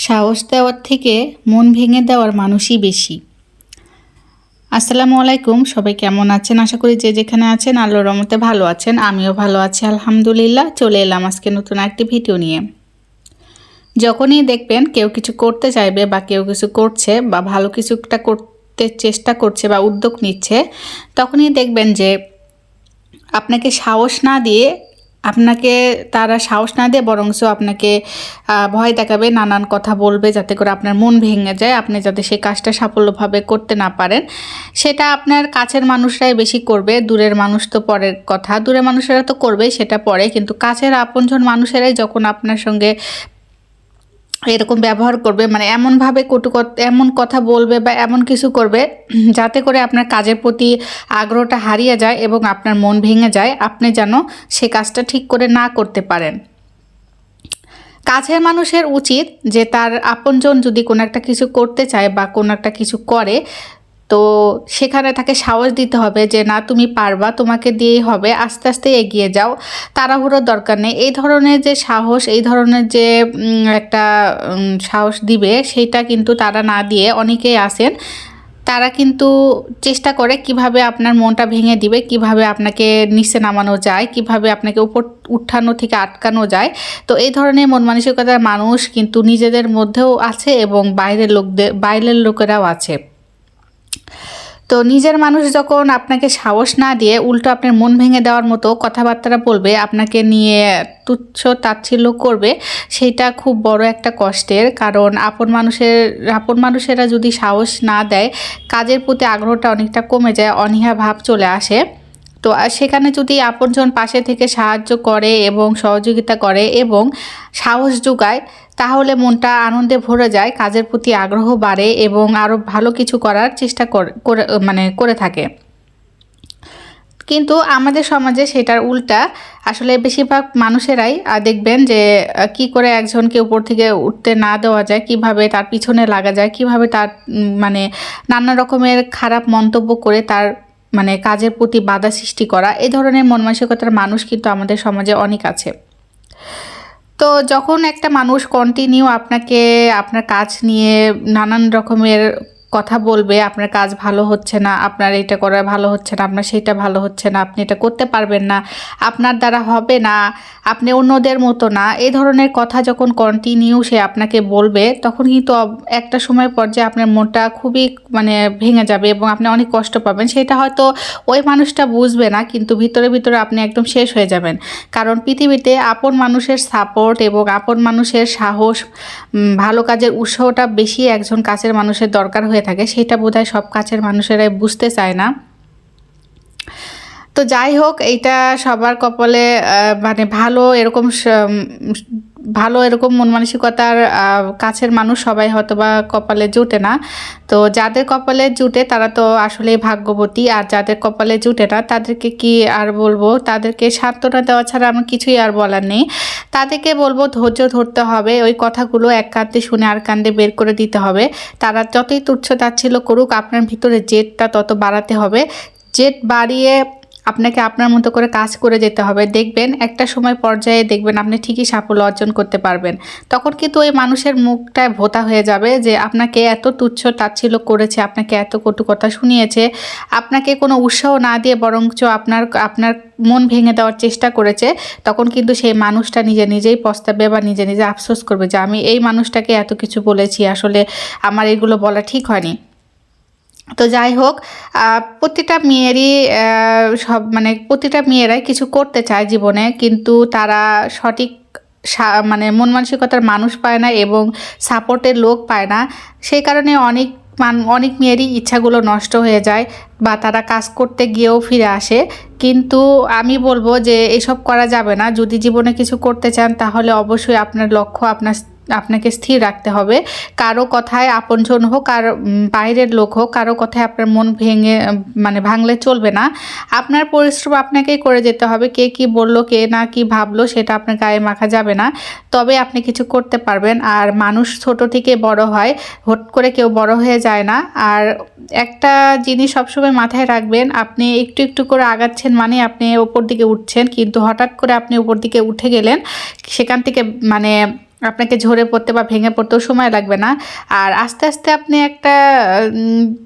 সাহস দেওয়ার থেকে মন ভেঙে দেওয়ার মানুষই বেশি। আসসালামু আলাইকুম, সবাই কেমন আছেন? আশা করি যে যেখানে আছেন আল্লাহর রহমতে ভালো আছেন। আমিও ভালো আছি আলহামদুলিল্লাহ। চলে এলাম আজকে নতুন একটি ভিডিও নিয়ে। যখনই দেখবেন কেউ কিছু করতে চাইবে বা কেউ কিছু করছে বা ভালো কিছুটা করতে চেষ্টা করছে বা উদ্যোগ নিচ্ছে, তখনই দেখবেন যে আপনাকে সাহস না দিয়ে তারা সাহস না দিয়ে বরঞ্চ আপনাকে ভয় দেখাবে, নানান কথা বলবে যাতে করে আপনার মন ভেঙে যায়, আপনি যাতে সেই কাজটা সাফল্যভাবে করতে না পারেন। সেটা আপনার কাছের মানুষরাই বেশি করবে, দূরের মানুষ তো পরের কথা, দূরের মানুষেরা তো করবেই, সেটা পরে। কিন্তু কাছের আপনজন মানুষেরাই যখন আপনার সঙ্গে এরকম ব্যবহার করবে, মানে এমনভাবে এমন কথা বলবে বা এমন কিছু করবে যাতে করে আপনার কাজের প্রতি আগ্রহটা হারিয়ে যায় এবং আপনার মন ভেঙে যায়, আপনি যেন সে কাজটা ঠিক করে না করতে পারেন। কাছের মানুষের উচিত যে তার আপনজন যদি কোনো একটা কিছু করতে চায় বা কোনো একটা কিছু করে, তো সেখানে তাকে সাহস দিতে হবে যে না, তুমি পারবা, তোমাকে দিয়েই হবে, আস্তে আস্তে এগিয়ে যাও, তাড়াহুড়োর দরকার নেই। এই ধরনের যে সাহস, এই ধরনের যে একটা সাহস দিবে, সেইটা কিন্তু তারা না দিয়ে অনেকেই আসেন, তারা কিন্তু চেষ্টা করে কিভাবে আপনার মনটা ভেঙে দিবে, কিভাবে আপনাকে নিচে নামানো যায়, কিভাবে আপনাকে উপর উঠানো থেকে আটকানো যায়। তো এই ধরনের মন মানসিকতার মানুষ কিন্তু নিজেদের মধ্যেও আছে এবং বাইরের লোকেরাও আছে। তো নিজের মানুষ যখন আপনাকে সাহস না দিয়ে উল্টো আপনার মন ভেঙে দেওয়ার মতো কথাবার্তা বলবে, আপনাকে নিয়ে তুচ্ছ তাচ্ছিল্য করবে, সেটা খুব বড় একটা কষ্টের। কারণ আপন মানুষেরা যদি সাহস না দেয়, কাজের প্রতি আগ্রহটা অনেকটা কমে যায়, অনীহা ভাব চলে আসে। তো সেখানে যদি আপনজন পাশে থেকে সাহায্য করে এবং সহযোগিতা করে এবং সাহস যোগায়, তাহলে মনটা আনন্দে ভরে যায়, কাজের প্রতি আগ্রহ বাড়ে এবং আরও ভালো কিছু করার চেষ্টা করে থাকে। কিন্তু আমাদের সমাজে সেটার উল্টা। আসলে বেশিরভাগ মানুষেরাই দেখবেন যে কি করে একজনকে উপর থেকে উঠতে না দেওয়া যায়, কিভাবে তার পিছনে লাগা যায়, কিভাবে তার মানে নানা রকমের খারাপ মন্তব্য করে তার কাজের প্রতি বাধা সৃষ্টি করা, এই ধরনের মন মানসিকতার মানুষ কিন্তু আমাদের সমাজে অনেক আছে। তো যখন একটা মানুষ কন্টিনিউ আপনাকে আপনার কাজ নিয়ে নানান রকমের কথা বলবে, আপনার কাজ ভালো হচ্ছে না, আপনার এটা করা ভালো হচ্ছে না, আপনার সেটা ভালো হচ্ছে না, আপনি এটা করতে পারবেন না, আপনার দ্বারা হবে না, আপনি অন্যদের মতো না, এই ধরনের কথা যখন কন্টিনিউ সে আপনাকে বলবে, তখন কিন্তু একটা সময় পর্যায়ে আপনার মনটা খুবই ভেঙে যাবে এবং আপনি অনেক কষ্ট পাবেন। সেটা হয়তো ওই মানুষটা বুঝবে না, কিন্তু ভিতরে ভিতরে আপনি একদম শেষ হয়ে যাবেন। কারণ পৃথিবীতে আপন মানুষের সাপোর্ট এবং আপন মানুষের সাহস, ভালো কাজের উৎসাহটা বেশি একজন কাছের মানুষের দরকার হয়ে থাকে। সেটা বোধহয় সব কাছের মানুষেরাই বুঝতে চায় না। তো যাই হোক, এইটা সবার কপালে ভালো এরকম মন মানসিকতার কাছের মানুষ সবাই হয়তো বা কপালে জুটে না। তো যাদের কপালে জুটে তারা তো আসলে ভাগ্যবতী, আর যাদের কপালে জুটে না তাদেরকে কি আর বলবো, তাদেরকে সান্ত্বনা দেওয়া ছাড়া আমার কিছুই আর বলার নেই। তাদেরকে বলবো ধৈর্য ধরতে হবে, ওই কথাগুলো এক কান্দে শুনে আর কান্দে বের করে দিতে হবে। তারা যতই তুচ্ছ তাচ্ছিল্য করুক, আপনার ভিতরে জেদটা তত বাড়াতে হবে। জেদ বাড়িয়ে আপনাকে আপনার মতো করে কাজ করে যেতে হবে। দেখবেন একটা সময় পর্যায়ে দেখবেন আপনি ঠিকই সাফল্য অর্জন করতে পারবেন। তখন কিন্তু ওই মানুষের মুখটায় ভোঁতা হয়ে যাবে যে আপনাকে এত তুচ্ছ তাচ্ছিল্য করেছে, আপনাকে এত কটু কথা শুনিয়েছে, আপনাকে কোনো উৎসাহ না দিয়ে বরঞ্চ আপনার মন ভেঙে দেওয়ার চেষ্টা করেছে। তখন কিন্তু সেই মানুষটা নিজে নিজেই পস্তাবে বা নিজে নিজে আফসোস করবে যে আমি এই মানুষটাকে এত কিছু বলেছি, আসলে আমার এগুলো বলা ঠিক হয়নি। তো যাই হোক, প্রতিটা মেয়েরই প্রতিটা মেয়েরাই কিছু করতে চায় জীবনে, কিন্তু তারা সঠিক মন মানসিকতার মানুষ পায় না এবং সাপোর্টের লোক পায় না। সেই কারণে অনেক মেয়েরই ইচ্ছাগুলো নষ্ট হয়ে যায় বা তারা কাজ করতে গিয়েও ফিরে আসে। কিন্তু আমি বলবো যে এসব করা যাবে না। যদি জীবনে কিছু করতে চান তাহলে অবশ্যই আপনার লক্ষ্য আপনাকে স্থির রাখতে হবে। কারো কথায় আপনজন হোক আর বাইরের লোক হোক, কারো কথায় আপনার মন ভাঙলে চলবে না। আপনার পরিশ্রম আপনাকেই করে যেতে হবে। কে কি বললো, কে না কি ভাবলো, সেটা আপনার গায়ে মাখা যাবে না। তবে আপনি কিছু করতে পারবেন। আর মানুষ ছোট থেকে বড় হয়, হুট করে কেউ বড় হয়ে যায় না। আর একটা জিনিস সবসময় মাথায় রাখবেন, আপনি একটু একটু করে আগাচ্ছেন মানে আপনি উপর দিকে উঠছেন, কিন্তু হঠাৎ করে আপনি উপর দিকে উঠে গেলেন, সেখান থেকে আপনাকে ঝরে পড়তে বা ভেঙে পড়তেও সময় লাগবে না। আর আস্তে আস্তে আপনি একটা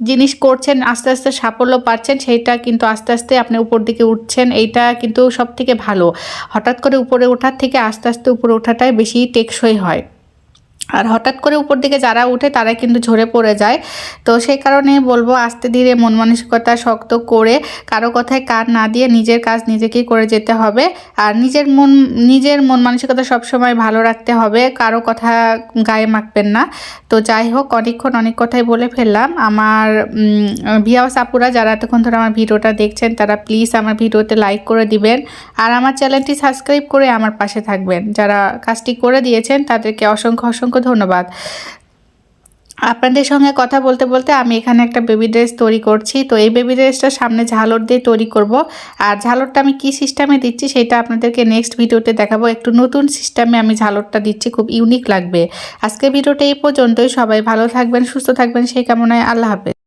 জিনিস করছেন, আস্তে আস্তে সাফল্য পাচ্ছেন, সেইটা কিন্তু আস্তে আস্তে আপনি উপর দিকে উঠছেন, এইটা কিন্তু সব থেকে ভালো। হঠাৎ করে উপরে ওঠার থেকে আস্তে আস্তে উপরে ওঠাটাই বেশি টেকসই হয়। আর হঠাৎ করে উপর দিকে যারা উঠে তারা কিন্তু ঝরে পড়ে যায়। তো সেই কারণে বলবো আস্তে ধীরে মন মানসিকতা শক্ত করে কারো কথায় কান না দিয়ে নিজের কাজ নিজেকেই করে যেতে হবে। আর নিজের মন মানসিকতা সবসময় ভালো রাখতে হবে, কারো কথা গায়ে মাখবেন না। তো যাই হোক, অনেক কথাই বলে ফেললাম। আমার ভিউয়ার্স আপুরা যারা এতক্ষণ ধরে আমার ভিডিওটা দেখছেন তারা প্লিজ আমার ভিডিওতে লাইক করে দিবেন আর আমার চ্যানেলটি সাবস্ক্রাইব করে আমার পাশে থাকবেন। যারা কাজটি করে দিয়েছেন তাদেরকে অসংখ্য ধন্যবাদ। আপনাদের সঙ্গে কথা বলতে বলতে আমি এখানে একটা বেবি ড্রেস তৈরি করছি। তো এই বেবি ড্রেসটা সামনে ঝালর দিয়ে তৈরি করব। আর ঝালরটা আমি কি সিস্টেমে দিচ্ছি সেটা আপনাদেরকে নেক্সট ভিডিওতে দেখাবো। একটু নতুন সিস্টেমে আমি ঝালরটা দিচ্ছি, খুব ইউনিক লাগবে। আজকে ভিডিওটা এই পর্যন্তই। সবাই ভালো থাকবেন, সুস্থ থাকবেন সেই কামনায়। আল্লাহ হাফেজ।